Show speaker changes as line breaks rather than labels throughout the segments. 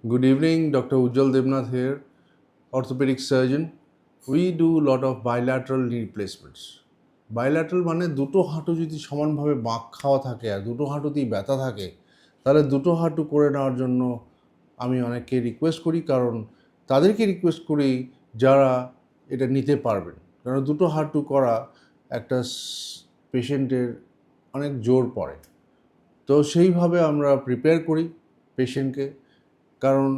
Good evening, Dr. Ujjwal Devnath here, orthopedic surgeon. We do a lot of bilateral knee replacements. Bilateral মানে দুটো হাঁটু যদি সমানভাবে বাঁক খাওয়া থাকে আর দুটো হাঁটুতেই ব্যথা থাকে, তাহলে দুটো হাঁটু করে নেওয়ার জন্য আমি অনেককে রিকোয়েস্ট করি, কারণ তাদেরকে রিকোয়েস্ট করি যারা এটা নিতে পারবেন। কারণ দুটো হাঁটু করা একটা পেশেন্টের অনেক জোর পড়ে। তো সেইভাবে আমরা প্রিপেয়ার করি পেশেন্টকে, কারণ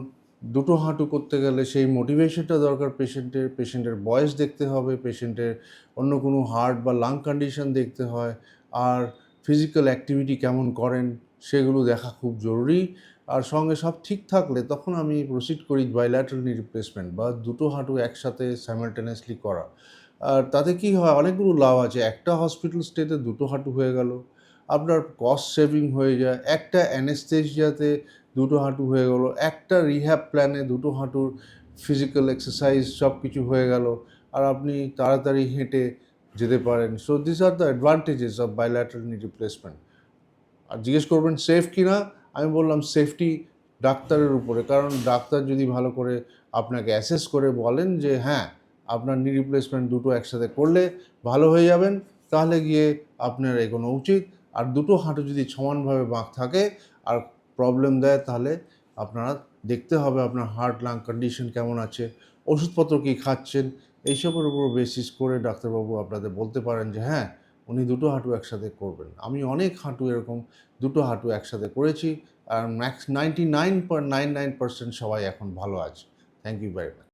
দুটো হাঁটু করতে গেলে সেই মোটিভেশনটা দরকার পেশেন্টের বয়স দেখতে হবে, পেশেন্টের অন্য কোনো হার্ট বা লাং কন্ডিশন দেখতে হয়, আর ফিজিক্যাল অ্যাক্টিভিটি কেমন করেন সেগুলো দেখা খুব জরুরি। আর সঙ্গে সব ঠিক থাকলে তখন আমি প্রসিড করি বাইল্যাটারাল নি রিপ্লেসমেন্ট বা দুটো হাঁটু একসাথে সাইমালটেনিয়াসলি করা। আর তাতে কি হয়, অনেকগুলো লাভ আছে। একটা হসপিটাল স্টেতে দুটো হাঁটু হয়ে গেল, আপনার কস্ট সেভিং হয়ে যায়। একটা অ্যানেস্থেসিয়াতে দুটো হাঁটু হয়ে গেল, একটা রিহ্যাব প্ল্যানে দুটো হাঁটুর ফিজিক্যাল এক্সারসাইজ সব কিছু হয়ে গেল, আর আপনি তাড়াতাড়ি হেঁটে যেতে পারেন। So this are the advantages of bilateral knee replacement. আর জিজ্ঞেস করবেন সেফ কি না, আমি বললাম সেফটি ডাক্তারের উপরে, কারণ ডাক্তার যদি ভালো করে আপনাকে অ্যাসেস করে বলেন যে হ্যাঁ আপনার নি রিপ্লেসমেন্ট দুটো একসাথে করলে ভালো হয়ে যাবেন, তাহলে গিয়ে আপনার এগোনো উচিত। আর দুটো হাঁটু যদি সমানভাবে বাঁক থাকে আর প্রবলেম দেয়, তাহলে আপনারা দেখতে হবে আপনার হার্ট লাং কন্ডিশন কেমন আছে, ওষুধপত্র কী খাচ্ছেন, এইসবের উপর বেসিস করে ডাক্তারবাবু আপনাদের বলতে পারেন যে হ্যাঁ উনি দুটো হাঁটু একসাথে করবেন। আমি অনেক হাঁটু এরকম দুটো হাঁটু একসাথে করেছি, আর 99.99% সবাই এখন ভালো আছে। Thank you very much.